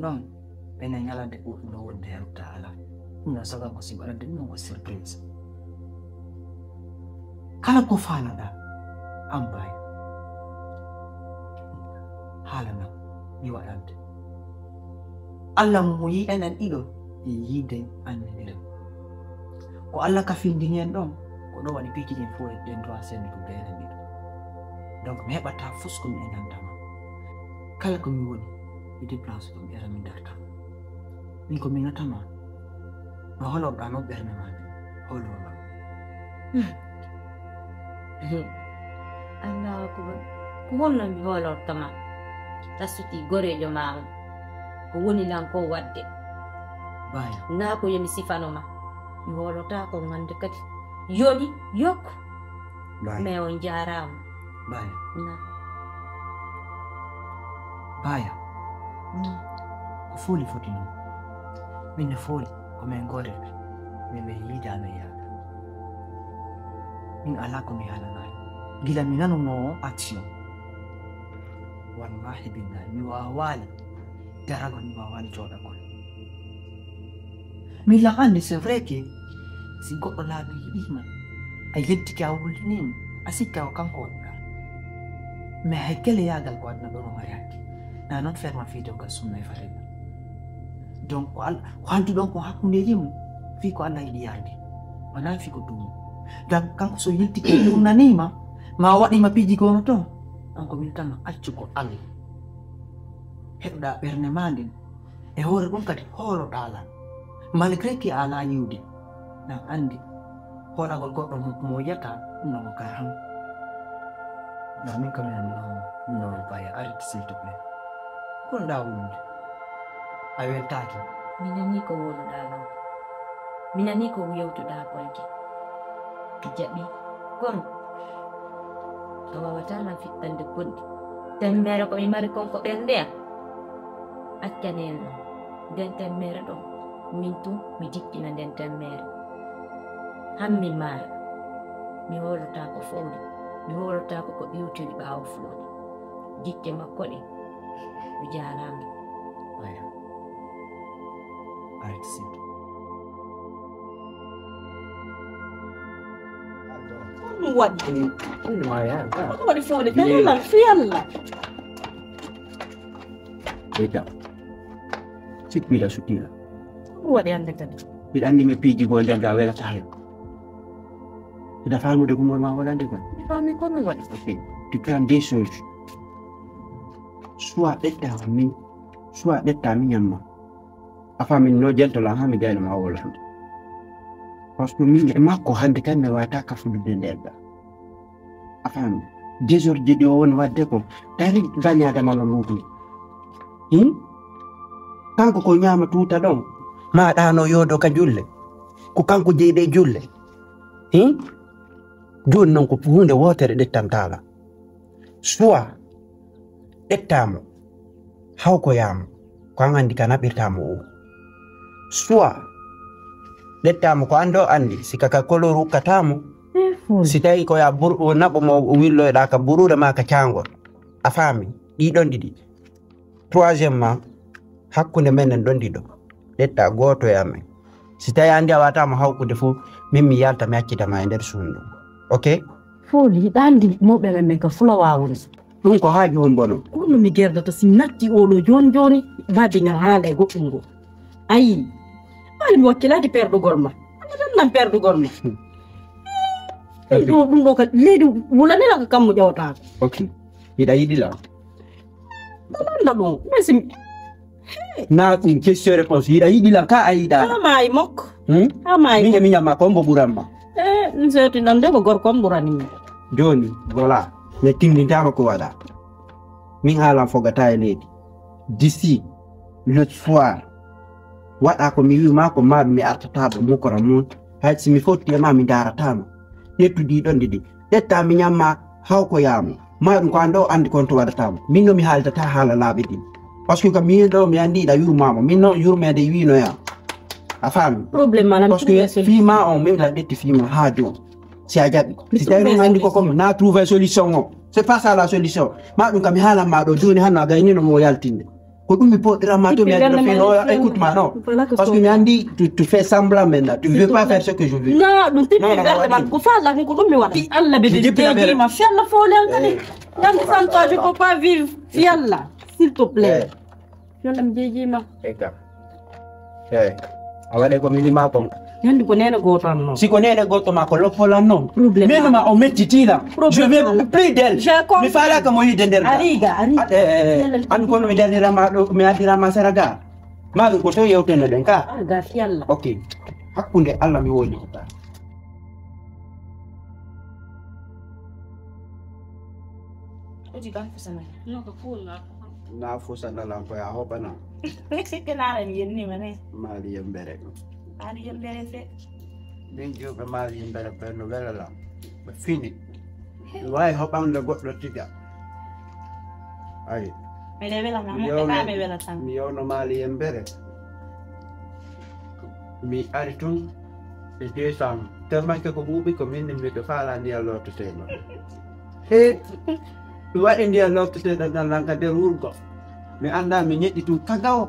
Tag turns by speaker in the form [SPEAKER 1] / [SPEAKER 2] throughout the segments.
[SPEAKER 1] non penengala de no wonde taala na saga ko sibara de no surprise kala ko falada ambay halana ni wadante Allah mo yi enan ido yide annere ko Allah ka findi nyen don ko do wani piki den fo den do asen ko de enan ido donc me bata fuskum enan dama kala ko mi woni ide place ko mi ara min darta min ko min atama no holo da no berne ma holo ma
[SPEAKER 2] Allah ko wonna mi holo tama tasuti gore jo ma ko woni lan ko wadde
[SPEAKER 1] baya
[SPEAKER 2] na ko yemi sifano ma mi holota ko ngande kadi yodi yok me on jaram
[SPEAKER 1] baya
[SPEAKER 2] na
[SPEAKER 1] baya ko foli fotino min foli ko men gore min be yida me ya min ala ko mi halana gila minano no action wallahi billahi mi wawali daragon bawal joda kon mi la ande c'est vrai que si goddo la bi ima ay yetti ka wulni asika kanko da me hakele yagal ko adna do mariaki na non ferma video ka sunna e farida donc hantu donc hakunde jim fi ko Allah idi yardi wana fi ko dum dan kanko so yetti ka dum nanima ma wadi ma piji ko to anko min tan accu ko Allah hebda berne mandin e hore dum kadi holo dala malgré ki ala yudi na andi hola gol goddo mo yata no ka ham na min kam no baya arit s'il te plaît ko ndawul ay weltaki
[SPEAKER 2] minani ko wolo dala minani ko yewto da bolki jabi kon to wawata fittande gondi temmere ko mi mari konko bende accanen den temmere do min tu mi dikkina den temmere hammi mara mi wolota ko fowli mi wolota ko biwtiri baawo floni dikke makko de mi jarami
[SPEAKER 1] aya arit s'il
[SPEAKER 3] ودي
[SPEAKER 1] المايا
[SPEAKER 3] ودي فولك يلا في يلا
[SPEAKER 4] Beda. Sikila sutila.
[SPEAKER 3] ودي عندك تاني
[SPEAKER 4] Bila andi me piji go ndanga wela tayo. Ida famu de gumo ma wala ndega.
[SPEAKER 3] فاهمي كل ودي
[SPEAKER 4] Okay. Tu peux en deux choses. Soit d'être mi nyama. Afa min no jento la ha mi gaino ma wala. Parce que min ma ko hande kan me wata ka fu de ndega. Afa mi désordre de won wadde ko tari ganya da malo mutu. Kanko ko nyama tuta don ma dano yodo ka julle ko kanko jeede julle jon non ko hunde wotere de tamtala soit ettamo hawko yam ko andi kana birtamo o soit lettamo ko ando andi sikaka koloru katamo si tawi ko ya bur o nabo mo willo da ka buruda ma ka ciangol a fami di don didi troisièmement hakkunde men don dido letta goto yame si tawi andi awata mo hawkude fu min mi yalta mi accita ma e nder sundu okay
[SPEAKER 3] فولي داندي مو بيبي ميكا فلو واون
[SPEAKER 4] dum ko haaji hon bono
[SPEAKER 3] كل مي جيردا تو سيناتي اولو جون جوني بادي nga haale goɗɗungo ayi mali mi wakkilaki perdo gorma ana nan perdo gorma ɗum ɗo ka leydi wulanela ka kammo ƴewata
[SPEAKER 4] okay ida yidi la
[SPEAKER 3] ɗalanda ɗum mesi
[SPEAKER 4] na ɗum question réponse ida yidi la ka ayida
[SPEAKER 3] amayi mokko amayi
[SPEAKER 4] min mi nyama ko mbo buramma
[SPEAKER 3] nseti nande ko gorkom ɓuranimi
[SPEAKER 4] joni voilà ne tindintama ko waɗa min haalan fogata e leydi d'ici le soir waɗa ko mi wima ko maɗum mi artataɓe mukora mum hay simi fotti e ma mi daratama ƴettuɗi ɗon ɗiɗi ƴetta mi ñamma hawko yamo maɗum ko ando andi kon to waɗatamo min no mi haaldata haala laaɓe ɗin par ce que kam min ɗo mi andiɗa yurmama min noon yurmede winoya a faami
[SPEAKER 3] probléme manam
[SPEAKER 4] parce que fima on min la ƴetti fima ha joni si a jaɓi si tawi ɗum andi ko comme na trouvé solution o c'est pas ça la solution maɗum kam mi haalan ma ɗo joni hanno a gaynino mo yaltinde ko Pourquoi me porter à ma écoute-moi, non. Parce que m'as dit, tu fais semblant maintenant. Tu ne veux pas faire ce que je veux.
[SPEAKER 3] Non, non, tu peux faire la couffade, la coupe, mais Allah bébé, ma fille, la folie, je ne peux pas vivre. Fiala, s'il te plaît. Je l'aime bien, ma.
[SPEAKER 4] Awale ko milima ko.
[SPEAKER 3] Yandi ko nena goto non.
[SPEAKER 4] Si ko nena goto ma ko lopola non. Mais ma o metitila. Je veux plus d'elle. Mi fala ka mo yide nder.
[SPEAKER 3] Ariga.
[SPEAKER 4] An ko no mi dalira ma do mi adira ma saraga. Ma ko to yewtene den ka.
[SPEAKER 3] Aga fialla.
[SPEAKER 4] Okay. Hakkunde Allah mi woni.
[SPEAKER 2] Oji kan fusana.
[SPEAKER 3] No ko fulla.
[SPEAKER 4] Na fusana lan ko ya hobana.
[SPEAKER 2] Kenara mi yenni mane.
[SPEAKER 4] Mali yembere.
[SPEAKER 2] Ari yembere se.
[SPEAKER 4] Dinjo be mali yembere pe no vela la. Be fini. Why hoban le goddo tiga. Ai.
[SPEAKER 2] Me le vela na mo ka me vela tan.
[SPEAKER 4] Mi ono mali yembere. Mi aritun e desam. Tellement que ko bubi ko min mi do fala ni allo to teno. He. Dua india allo to teno dan langka de urgo. Mi anda mi nyedi tu kagaw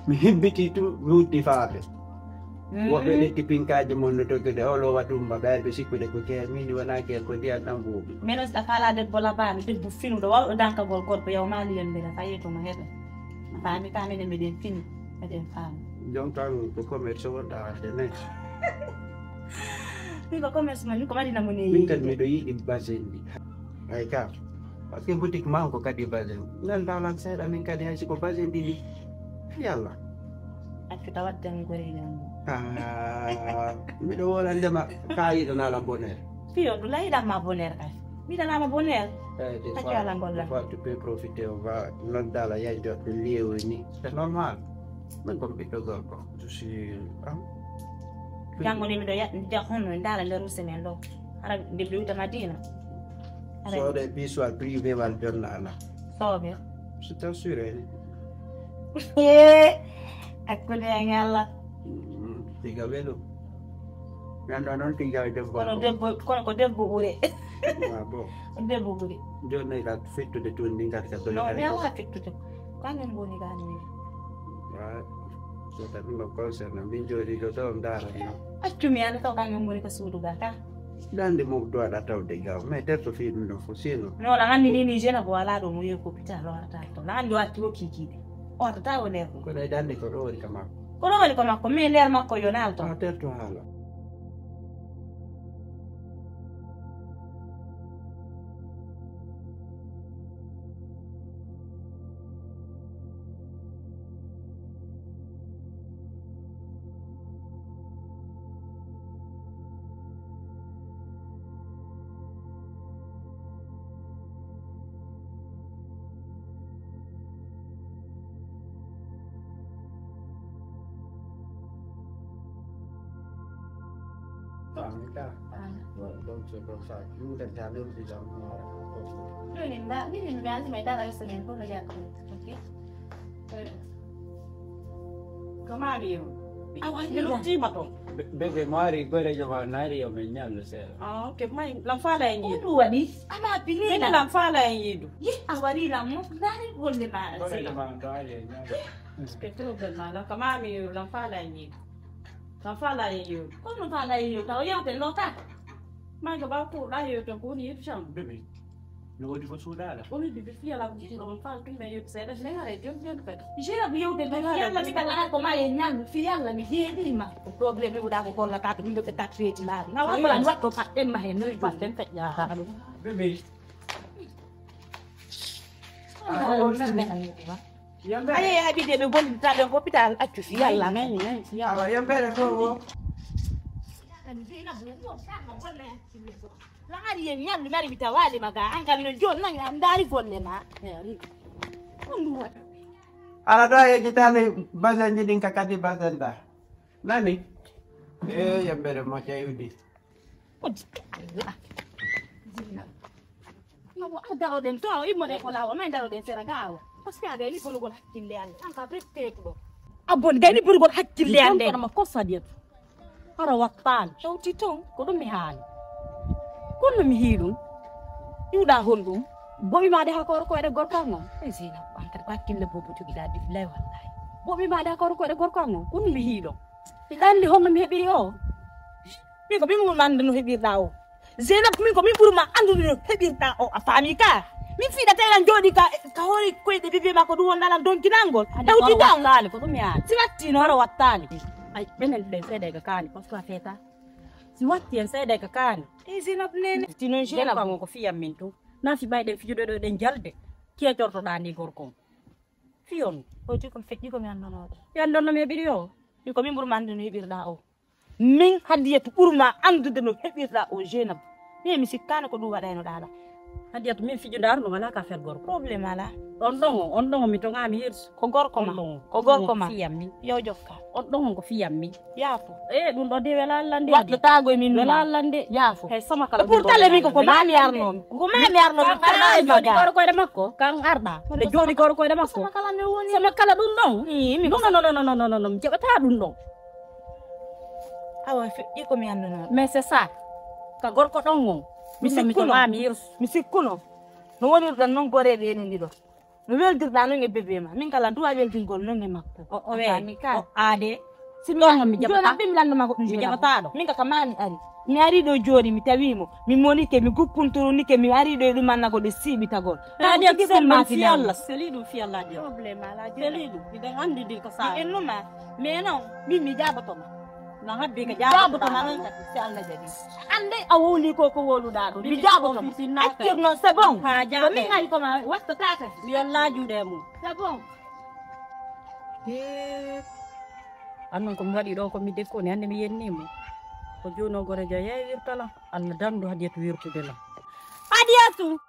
[SPEAKER 4] mi hibbiti tu wuti faabe woɓe lekki pinkaji mon no toggude olo waɗumba ɓerɓe sikkude ko ke min wona ke ko ndiya tan buuɓi
[SPEAKER 2] menos da fala debbo labami debbo finuɗo wawɗo dankagol gorko yaw mali yembere fa yeytomo heɓe fami kamine mbiɗen fini eɗen faami
[SPEAKER 4] jon tan ko commerce wonta warde nayi
[SPEAKER 2] min ko commerce ma min ko waɗinamo ne
[SPEAKER 4] min kadi miɗo yiɗi basin ɗi ay kam par ce que boutique man ko kadi basin gandalan seeɗa min kadi hay siko basin ɗi ni yalla
[SPEAKER 2] accuta wadden goreɗen
[SPEAKER 4] miɗo wolandema ka yiɗanala bonheur
[SPEAKER 2] fiyo ɗum layiɗanma bonheur kay miɗanama bonheur accu ala golla
[SPEAKER 4] fois tu peux profiter on va noddala yeyde ɗo lieu ni c'est normal min komi ɓiɗɗo gorko je suis
[SPEAKER 2] janggo nde miɗo honno dara nder ruse men ɗo hara debbi witama dina
[SPEAKER 4] soode bisoir privé wal jonnala
[SPEAKER 2] soɓe
[SPEAKER 4] c'est assuré
[SPEAKER 2] hakkude e ngalla
[SPEAKER 4] tiga welo mi anda noon tiga e debbo
[SPEAKER 2] kono ko debbo ɓuure
[SPEAKER 4] bon
[SPEAKER 2] debbo ɓuuri
[SPEAKER 4] joni ka fettude toon ndi gati ka
[SPEAKER 2] non mi awa fettude kañum woni gani
[SPEAKER 4] so tawi mo concerne min jooɗi ɗo ɗo daara no
[SPEAKER 2] accumi anda taw kañum woni ko suuduga ka
[SPEAKER 4] dande mom dowaɗa tawde gaw mais terto fi ɗum ɗon fof sino
[SPEAKER 2] non ɗa anndi ni ni jeune bo wala ɗo mo yehi ko hôpital o warata to ɗa anndi watti o kikiɗe o wartata o nder
[SPEAKER 4] kono e dande ko ɗo woni ka makko
[SPEAKER 2] ko ɗo woni ko makko mais nder makko yo naalto
[SPEAKER 4] terto haala
[SPEAKER 5] Bebe mari gore jama nari yo menyal sel.
[SPEAKER 3] Ah, okay, mai lamfala en yidu.
[SPEAKER 2] ɗum waɗi ama
[SPEAKER 3] Mene
[SPEAKER 2] pilina
[SPEAKER 3] lamfala en yidu.
[SPEAKER 2] yi a waɗilam mo dari golle ma
[SPEAKER 5] Gore jama ndali nyal.
[SPEAKER 3] Petro bella, kama mi lamfala en yidu. Lamfala en yidu.
[SPEAKER 2] kono fala yo taw yewten ɗo ta
[SPEAKER 3] Mai ka ba ko da yidu tan ko ni yidu sham.
[SPEAKER 5] Bebe. No wodi ko sudala.
[SPEAKER 3] Ko ni bibi fiya la ko lamfala tun me yidu seda ngare jom jom fet.
[SPEAKER 2] jira mi yewten ɓe yalla mi kala ko ma e ñalmi fi yalla mi heeɗima ko probléme ɓuɗa ko gollata to min ɓe tat feeti laaɓi na waɗan watto paɗɗen ma hen noyi
[SPEAKER 3] Patten fet ya ha dum.
[SPEAKER 5] Bebe. Yambe.
[SPEAKER 2] aye haɓide ɓe gollita ɓe hôpital accu fi yalla
[SPEAKER 3] Nani nani fiya.
[SPEAKER 4] awa yembere ko wo
[SPEAKER 2] laari yen ñalmi mari mi tawali maga an kam no joni nani am daari golle ma ɗum ɗum waɗa
[SPEAKER 4] ala ɗo yejitani basin ji ɗin ka kadi basin da nani e yembere mo ƴeewdi
[SPEAKER 2] daroɗen to immode ko lawa ma daroɗen sera gawa par ce que a gayni bolugol hakkille ande an ka pretteku ɗo abbon gayni bolugol hakkille ande
[SPEAKER 3] ma kosa diet. Hara wattan. Tawti ton ko dum mi haali. Kono mi hiidum. Iwda honɗum. bomi ma da ko e gorko ngom e zina antar bakkille bobo jogi dadi billahi wallahi bomi ma da ko e gorko ngom kun mi hilo idandi hono mi hebiri o mi ko mi mun mande no hebirda o Zainab min ko min burma andu no hebirda o afami ka min fi da tan jodi ka hori ko de bibi mako du wondalan don kinangol dawti dangale ko dum ya siwatti no ro wattani ay benen de sede ga kani parce que feta siwatti en sede ga kani e Zainab nene tino jena ko fiyam min to na fi bayde fi jodo den jalde ki torto dani gorko fiyon o ti ko fekki ko mi andono no me bidio mi ko min burma andu no hebirda o min hadiyatu burma andude no hebirda o Zainab mi sikkana ko du wadayno dala hadiyatu min fijo darno wala ka fer gor problème ala on dongo mi to ngami yers ko gorko ma fiyam mi yo jokka on dongo ko fiyam mi yaafo dum do de wala lande wadde tago min wala lande yaafo hay sama kala pour tale mi ko mami arno ko de makko kan arda de jodi ko de makko sama kala dum don mi non jebata dum don awa iko mi anno mais c'est ça ka gorko dongo mi sikkuno no woni dan non gore be ni do no weldir dan no bebe ma min kala duwa weldir gol non e makko o we o ade simi mi jabata bi mi lando makko mi jabata do min ka kamani ari mi ari do jodi mi tawimo mi monike mi guppunturu nike mi ari do dum manna ko de sibi tagol ade ko ma fi Allah selidu fi Allah di problème ala selidu di andi di ko sa enuma mais non mi jabato ma na habbe ka jaabo to nan ci Allah jadi ande awoli ko wolu daado mi jaabo to actir non c'est bon ha jaabo mi ngai ko ma watta tata mi yalla juude mu c'est bon annon ko mi wadi do ko mi dekko ne ande mi yenni mo ko jono gore ja yewirtala Allah dandu hadiyatu wirtude la hadiyatu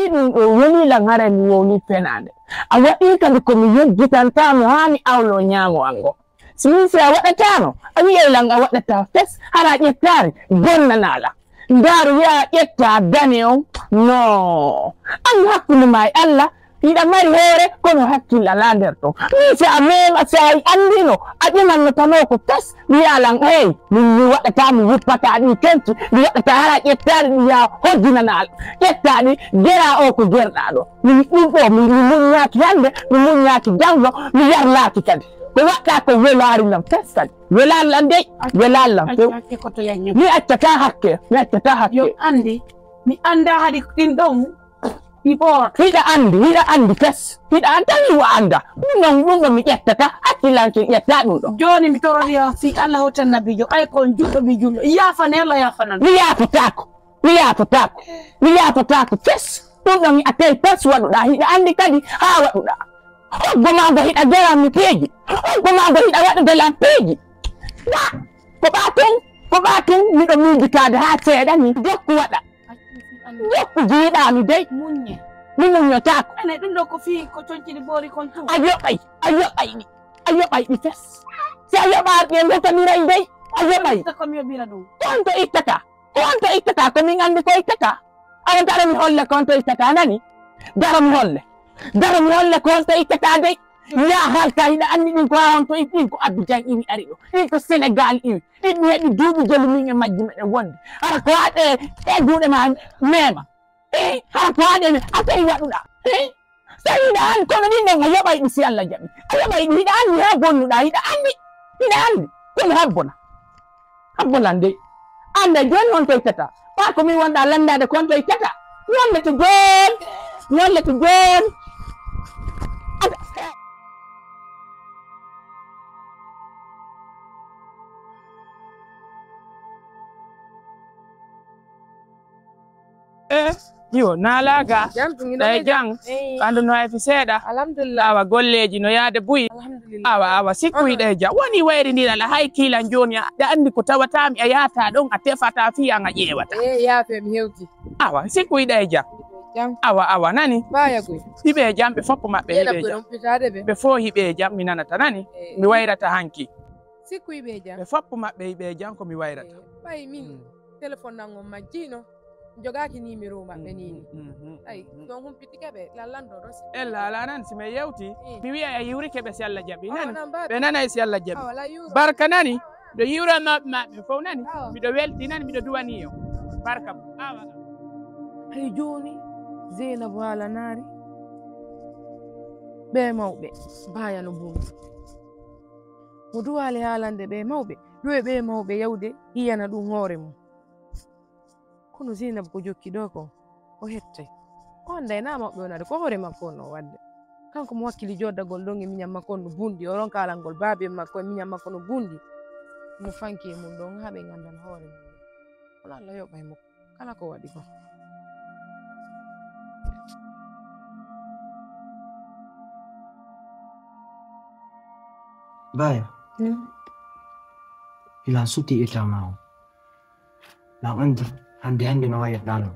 [SPEAKER 6] iɗum ɗo woni langara mi woni fenade a waɗi kadi komi yejjitantamo hani awlo ñaamo ango simin si a waɗatano a wiye lang a waɗata fes hara ƴettare bonnanala ndaaru wiya ƴetta dane on no an hakkude ma e Allah yiɗa mari hoore kono hakkille ala nder ton min si a mema si a andino a ƴimanno tano ko tas wiya lan hey mi waɗata mi wuppata ɗi kenti mi waɗata hara ƴettaɗi ɗi ya hoddinanal ƴettaɗi jera o ko gerɗa ɗo min ɗum ɗo mi muññaki hande mi muññaki janggo mi yarlaki kadi ko waɗɗa ko welari lam fes kadi welallam dey welallam mi accata hakke
[SPEAKER 1] yo andi mi anda hadi ɗin ɗon
[SPEAKER 6] hiɗa andi fes hiɗa tan wa anda ɗum ɗon mi ƴettata hakkilanki ƴetta ɗum ɗo
[SPEAKER 1] joni mi tororiya si Allah hotan nabijo ay kon juɗɗo mi julɗo yafane Allah yafanan
[SPEAKER 6] mi yafotako fes ɗum ɗon mi attay fes waɗuɗa hiɗa andi kadi ha waɗuɗa hoggo mago hiɗa jarami peeji hoggo mago hiɗa waɗudelan peeji ko ɓaten miɗo miijitade ha seeɗa ni jokku waɗa jokku jiiɗami dey
[SPEAKER 3] munye
[SPEAKER 6] mi muñotako
[SPEAKER 3] ene ɗum ɗo ko fi ko coñcini boori kon tu
[SPEAKER 6] a yoɓay ɗi fes si a yoɓaɗi e betamiray dey a yoɓay
[SPEAKER 3] komi yoɓira ɗum
[SPEAKER 6] konto ittata komin andi ko ittata aɗa daro mi holle konto ittata nani daro mi holle konto ittata dey ya halka hiɗa andi ɗin ko ha on to ɗin ko Abidjan iwi ari ɗo ɗin ko Sénégal iwi ɗin mi heɓi duuɓi jolu min e majji meɗen wonde hara ko haɗe e duuɗe ma mema hara ko haɗe a tawi waɗuɗa so hiɗa andi kono ɗin ɗon a yoɓay ɗi si Allah jaɓi a yoɓay ɗi hiɗa andi ha bonnuɗa hiɗa andi kono habbonan dey anda joni on to ittata ɓa ko min wonɗa landade kon to ittata ñolle to jon
[SPEAKER 7] yo nalaga day jang kandu no ay fi seeda
[SPEAKER 8] alhamdulillah
[SPEAKER 7] awa golleji no yaade buyi awa sikkuyiɗe ja woni wayri ndina la hay kiilan joni aɗa andi ko tawatami a yata ɗon a tefata fiyan a ƴeewata
[SPEAKER 8] yaafe mi hewti
[SPEAKER 7] awa sikkuyiɗe ja
[SPEAKER 8] jam
[SPEAKER 7] awa nani
[SPEAKER 8] bayagoy
[SPEAKER 7] hiɓe jam ɓe foppo maɓɓe hiɓe jam ɓe fo hiɓe jam mi nanata nani mi wayrata hanki
[SPEAKER 8] sikkuyiɓe jam
[SPEAKER 7] ɓe foppo maɓɓe hiɓe jam ko mi wayrata
[SPEAKER 8] ɓay min téléphone nan on majjino jogaki numéro maɓɓe nini ay don humpitike ɓe lallanɗo ɗo
[SPEAKER 7] e lala nan simi yewti mi wiya a yiwrike ɓe si Allah jaɓi nani ɓe nanay si Allah jaɓi barka nani do yura ma fo nani mido welti nani mido duwani yo barka awa
[SPEAKER 8] hay joni Zainab wala naari ɓe mawɓe mbayano buuɗi mo duwali haalande ɓe mawɓe ɗo e ɓe mawɓe yawde yiyana ɗum hoore mum kono Zainab ko jokki ɗo ko o hettay o annda na mawɓe wonade ko hoore makko on o wadde kanko mo wakkili joddagol ɗon e miñam makko on no bunɗi o ron kalangol baabe makko e miñam makko no bunɗi mo fanki e mum ɗon haa ɓe ngandana hoore mum wala Allah yoɓay mo kala ko waɗi ko
[SPEAKER 4] Baya, ilan suti ita mau. Lang andi, handi no ayat dano.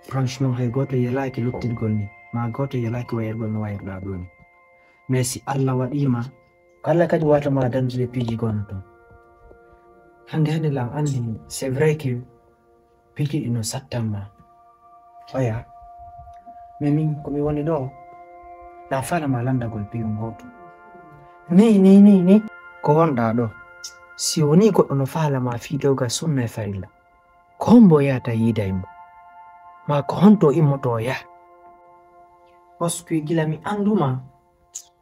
[SPEAKER 4] Franchement, hay goto ye like luktil golni. Ma goto ye like wayar gol no wayar dano. Messi Allah wadima. Kala kadi wata ma dan zule piji gonto. Handi lang andi, c'est vrai que piji ino satama. Oya. Memi komi woni do. La fala malanda gol piji ngoto. Ni ko wonɗa ɗo si woni goɗɗo no faalama fiidewgal sunna e farilla ko hombo yahata yiida e mo ma ko honto immoto o yaha pasque gila mi anduma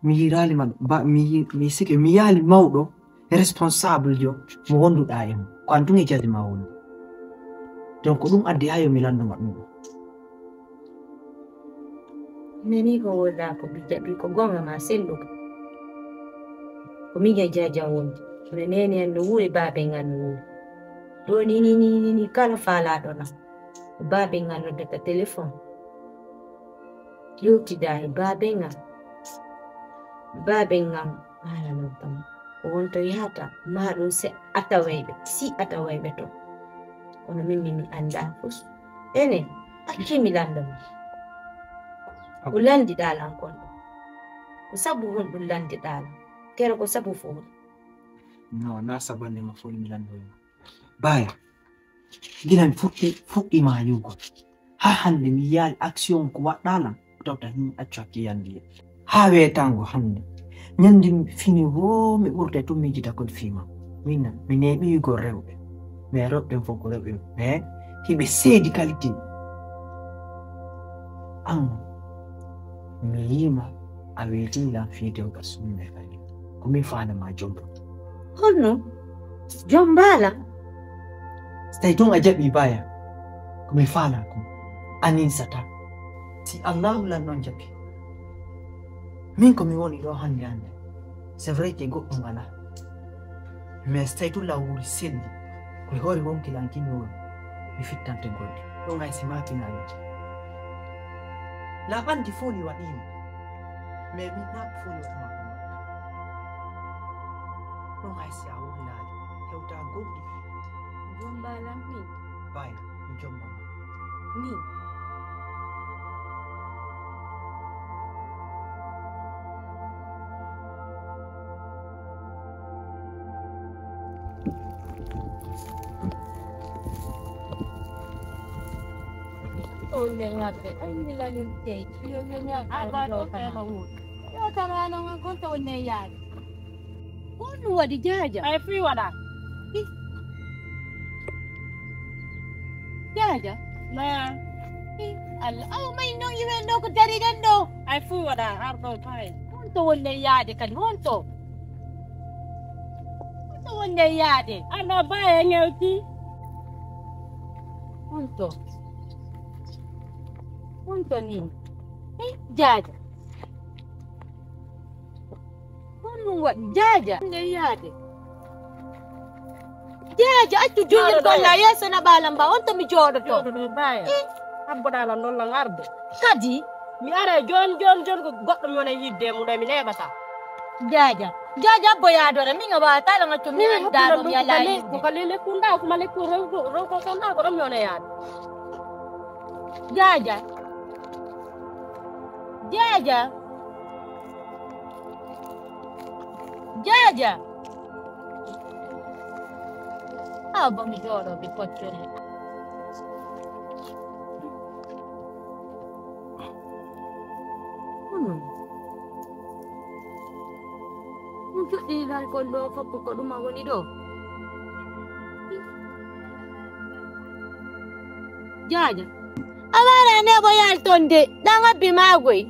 [SPEAKER 4] mi yiralima mi sike mi yaali mawɗo responsable jo mo wonduɗa e mo ko an tun e jasi ma woni donc ɗum addi ha yo mi landuma ɗum ɗo
[SPEAKER 2] nani ko woda ko bi jaɓi ko gonga ma selluka ko miña jaja wondi no nene en no wuuri baabe ngal no wuuri ɗo ni kala faalaɗo na baabe ngal noddata téléphone ƴewtida e baabe ngal ala noddama ko wonto yahata maɗum si atawayɓe to kono min anda fus ene accimi landama ko landiɗalan kon ko sabu hon ɗum landiɗalan kero ko sabu fo
[SPEAKER 4] no na sabande ma fo mi lando baya gila mi fuɗɗi ma yugo ha hande mi yaali action ko waɗɗalam tawta hin accu hakki yandi ha wetango hande nyandi mi fini wo mi ɓurda to mi jita kon fima minna mi neɓi yugo rewɓe mais rewɓe fof ko rewɓe mais hiɓe seedi qualité an mi yima a weltilan fiidewgal sunna e fayda komi faanama jombo
[SPEAKER 2] honno jombala
[SPEAKER 4] so tawi tun a jaɓi baya komi faala ko aninsata si allahu lan noon jaɓi min komi woni ɗo hande c'est vrai que goɗɗo ngala mais so tawi tun lawuri selli koye hoore wonkilankimi woni mi fittante goɗɗi ɗon hay si makinayi laɓandi fof ni waɗima mais min naɓe fof ni waɗima ɗon hay si a wurnaade hewta goɗɗi
[SPEAKER 2] jombalam min
[SPEAKER 4] baya mi jombama
[SPEAKER 2] min
[SPEAKER 3] waɗi jaaja ay fi waɗa jaaja na Allah aw may no yiwen ɗo ko dari ɗen ɗo ay fi waɗa arɗo pay honto wonde yaade kadi honto wonde yaade arɗo baya ñewti honto ni jaaja honɗum waɗi jaaja nde yaade jaaja accu jullil golla yeeso na ɓalam mba on to mi jooɗoto baya habboɗala ndollan arde kadi mi ara jon ko goɗɗo mi wona yidde muɗo mi neɓata jaaja abbo yaadore min a wawata ɗon accu mi andaɗo mi ala yidde ko lekku nda kuma lekku rewko konɗa ko ɗon mi wona yaade jaaja abo mi jooɗo ɓe poccone
[SPEAKER 2] fuɗɗi larkol ɗo foppo ko ɗuma woni ɗo. Jaja. Amara ne bo yaltonde, ɗan abbi magoy.